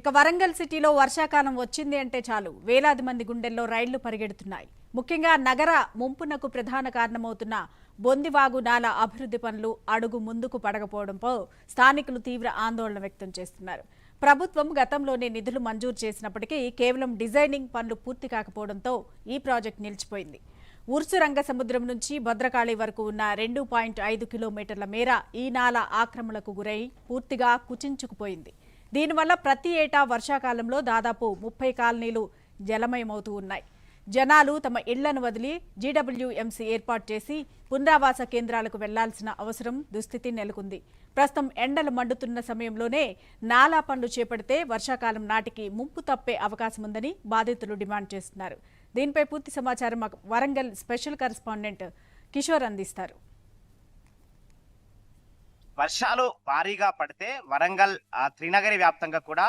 ఇక వరంగల్ సిటీలో వర్షాకాలం వచ్చింది అంటే చాలు వేలాది మంది గుండెల్లో రైళ్లు పరిగెడుతున్నాయి. ముఖ్యంగా నగర ముంపునకు ప్రధాన కారణమవుతున్న బొందివాగు నాల అభివృద్ధి పనులు అడుగు ముందుకు పడకపోవడంతో స్థానికులు తీవ్ర ఆందోళన వ్యక్తం చేస్తున్నారు. ప్రభుత్వం గతంలోనే నిధులు మంజూరు చేసినప్పటికీ కేవలం డిజైనింగ్ పనులు పూర్తి కాకపోవడంతో ఈ ప్రాజెక్టు నిలిచిపోయింది. ఉర్సురంగ సముద్రం నుంచి భద్రకాళి వరకు ఉన్న 2.5 కిలోమీటర్ల మేర ఈ నాల ఆక్రమణకు గురై పూర్తిగా కుచించుకుపోయింది. దీనివల్ల ప్రతి ఏటా వర్షాకాలంలో దాదాపు 30 కాలనీలు జలమయమవుతూ ఉన్నాయి. జనాలు తమ ఇళ్లను వదిలి జీడబ్ల్యూఎంసీ ఏర్పాటు చేసి పునరావాస కేంద్రాలకు వెళ్లాల్సిన అవసరం దుస్థితి నెలకొంది. ప్రస్తుతం ఎండలు మండుతున్న సమయంలోనే నాలా పనులు చేపడితే వర్షాకాలం నాటికి ముంపు తప్పే అవకాశం ఉందని బాధితులు డిమాండ్ చేస్తున్నారు. దీనిపై పూర్తి సమాచారం వరంగల్ స్పెషల్ కరెస్పాండెంట్ కిషోర్ అందిస్తారు. వర్షాలు భారీగా పడితే వరంగల్ త్రినగరి వ్యాప్తంగా కూడా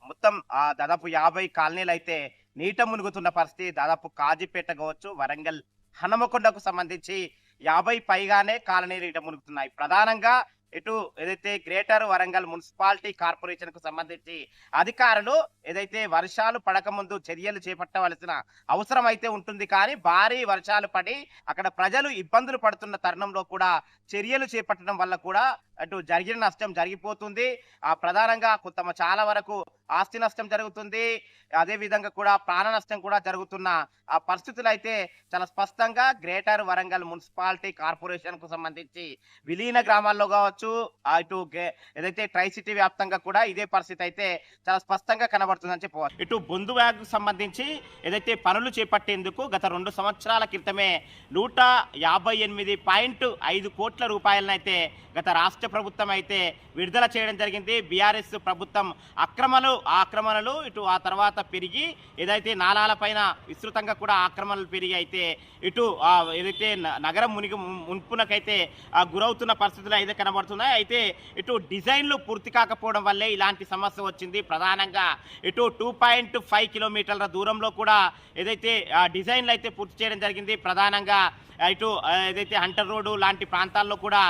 మొత్తం దాదాపు 50 కాలనీలు అయితే నీట మునుగుతున్న పరిస్థితి. దాదాపు కాజీపేట కావచ్చు, వరంగల్ హనుమకొండకు సంబంధించి 50 పైగానే కాలనీలు నీట మునుగుతున్నాయి. ప్రధానంగా ఇటు ఏదైతే గ్రేటర్ వరంగల్ మున్సిపాలిటీ కార్పొరేషన్ కు సంబంధించి అధికారులు ఏదైతే వర్షాలు పడకముందు చర్యలు చేపట్టవలసిన అవసరం అయితే ఉంటుంది, కానీ భారీ వర్షాలు పడి అక్కడ ప్రజలు ఇబ్బందులు పడుతున్న తరుణంలో కూడా చర్యలు చేపట్టడం వల్ల కూడా అటు జరిగిన నష్టం జరిగిపోతుంది. ప్రధానంగా చాలా వరకు ఆస్తి నష్టం జరుగుతుంది. అదే విధంగా కూడా ప్రాణ నష్టం కూడా జరుగుతున్న ఆ పరిస్థితులు అయితే చాలా స్పష్టంగా గ్రేటర్ వరంగల్ మున్సిపాలిటీ కార్పొరేషన్ కు సంబంధించి విలీన గ్రామాల్లో కావచ్చు, ఇటు ఏదైతే ట్రై సిటీ వ్యాప్తంగా కూడా ఇదే పరిస్థితి అయితే చాలా స్పష్టంగా కనబడుతుందని చెప్పవచ్చు. ఇటు బొందువాగు సంబంధించి ఏదైతే పనులు చేపట్టేందుకు గత 2 సంవత్సరాల క్రితమే 158.5 కోట్ల రూపాయలనైతే గత రాష్ట్ర ప్రభుత్వం అయితే విడుదల చేయడం జరిగింది. బీఆర్ఎస్ ప్రభుత్వం ఆక్రమణలు ఇటు ఆ తర్వాత పెరిగి ఏదైతే నాలాల పైన విస్తృతంగా కూడా ఆక్రమణలు పెరిగి అయితే ఇటు ఏదైతే నగరం మున్పునకైతే గురవుతున్న పరిస్థితులు అయితే కనబడుతున్నాయి. అయితే ఇటు డిజైన్లు పూర్తి కాకపోవడం వల్లే ఇలాంటి సమస్య వచ్చింది. ప్రధానంగా ఇటు 2.5 కిలోమీటర్ల దూరంలో కూడా ఏదైతే డిజైన్లు అయితే పూర్తి చేయడం జరిగింది. ప్రధానంగా ఇటు ఏదైతే హంటర్ రోడ్డు లాంటి ప్రాంతాల్లో కూడా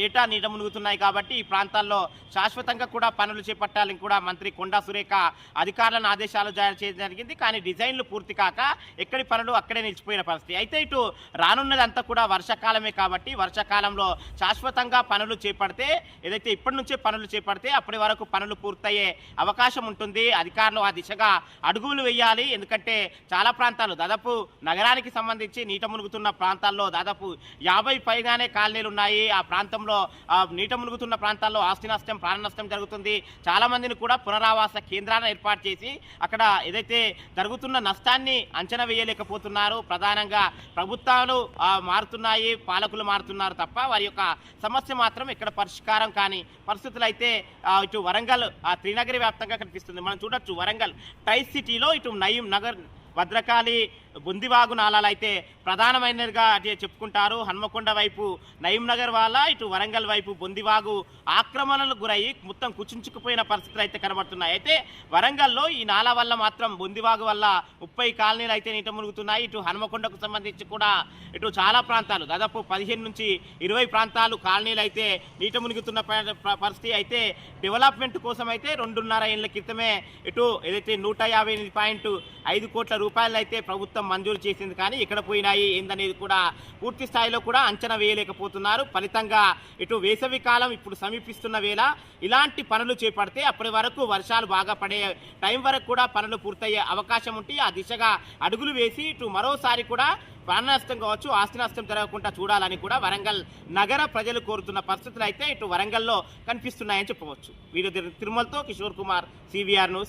ఏటా నీట మునుగుతున్నాయి కాబట్టి ఈ ప్రాంతాల్లో శాశ్వతంగా కూడా పనులు చేపట్టాలని కూడా మంత్రి కొండా సురేఖ అధికారులను ఆదేశాలు జారీ చేయడం జరిగింది. కానీ డిజైన్లు పూర్తి కాక ఎక్కడి పనులు అక్కడే నిలిచిపోయిన పరిస్థితి. అయితే ఇటు రానున్నదంతా కూడా వర్షాకాలమే కాబట్టి వర్షాకాలంలో శాశ్వతంగా పనులు చేపడితే ఏదైతే ఇప్పటి నుంచే పనులు చేపడితే అప్పటి వరకు పనులు పూర్తయ్యే అవకాశం ఉంటుంది. అధికారులు ఆ దిశగా అడుగులు వేయాలి. ఎందుకంటే చాలా ప్రాంతాలు దాదాపు నగరానికి సంబంధించి నీట మునుగుతున్న ప్రాంతాల్లో దాదాపు 50 పైగానే కాలనీలు ఉన్నాయి. ఆ ప్రాంతంలో నీట మునుగుతున్న ప్రాంతాల్లో ఆస్తి నష్టం, ప్రాణ నష్టం జరుగుతుంది. చాలా మందిని కూడా పునరావాస కేంద్రాలను ఏర్పాటు చేసి అక్కడ ఏదైతే జరుగుతున్న నష్టాన్ని అంచనా వేయలేకపోతున్నారు. ప్రధానంగా ప్రభుత్వాలు మారుతున్నాయి, పాలకులు మారుతున్నారు తప్ప వారి యొక్క సమస్య మాత్రం ఇక్కడ పరిష్కారం కాని పరిస్థితులు అయితే ఇటు వరంగల్ త్రినగరి వ్యాప్తంగా కనిపిస్తుంది. మనం చూడొచ్చు వరంగల్ ట్రై సిటీలో ఇటు నయీం నగర్, భద్రకాళి, బొందివాగు నాలాలు అయితే ప్రధానమైనదిగా చెప్పుకుంటారు. హన్మకొండ వైపు నయీం నగర్ వాళ్ళ, ఇటు వరంగల్ వైపు బొందివాగు ఆక్రమణలకు గురయ్యి మొత్తం కుచించుకుపోయిన పరిస్థితులు అయితే కనబడుతున్నాయి. అయితే వరంగల్లో ఈ నాలా వల్ల మాత్రం బొందివాగు వల్ల 30 కాలనీలు అయితే నీట మునుగుతున్నాయి. ఇటు హన్మకొండకు సంబంధించి కూడా ఇటు చాలా ప్రాంతాలు దాదాపు 15 నుంచి 20 ప్రాంతాలు కాలనీలు అయితే నీట మునుగుతున్న పరిస్థితి. అయితే డెవలప్మెంట్ కోసం అయితే 2.5 ఏళ్ల క్రితమే ఇటు ఏదైతే 158.5 కోట్ల రూపాయలు అయితే ప్రభుత్వం మంజూరు చేసింది. కానీ ఇక్కడ పోయినాయి ఏందనేది కూడా పూర్తి స్థాయిలో కూడా అంచనా వేయలేకపోతున్నారు. ఫలితంగా ఇటు వేసవి కాలం ఇప్పుడు సమీపిస్తున్న వేళ ఇలాంటి పనులు చేపడితే అప్పటి వరకు వర్షాలు బాగా పడే టైం వరకు కూడా పనులు పూర్తయ్యే అవకాశం ఉంటే ఆ దిశగా అడుగులు వేసి ఇటు మరోసారి కూడా ప్రాణ నష్టం కావచ్చు, ఆస్తి నష్టం జరగకుండా చూడాలని కూడా వరంగల్ నగర ప్రజలు కోరుతున్న పరిస్థితులు అయితే ఇటు వరంగల్లో కనిపిస్తున్నాయని చెప్పవచ్చు. వీడియో తిరుమలతో కిషోర్ కుమార్, CVR న్యూస్.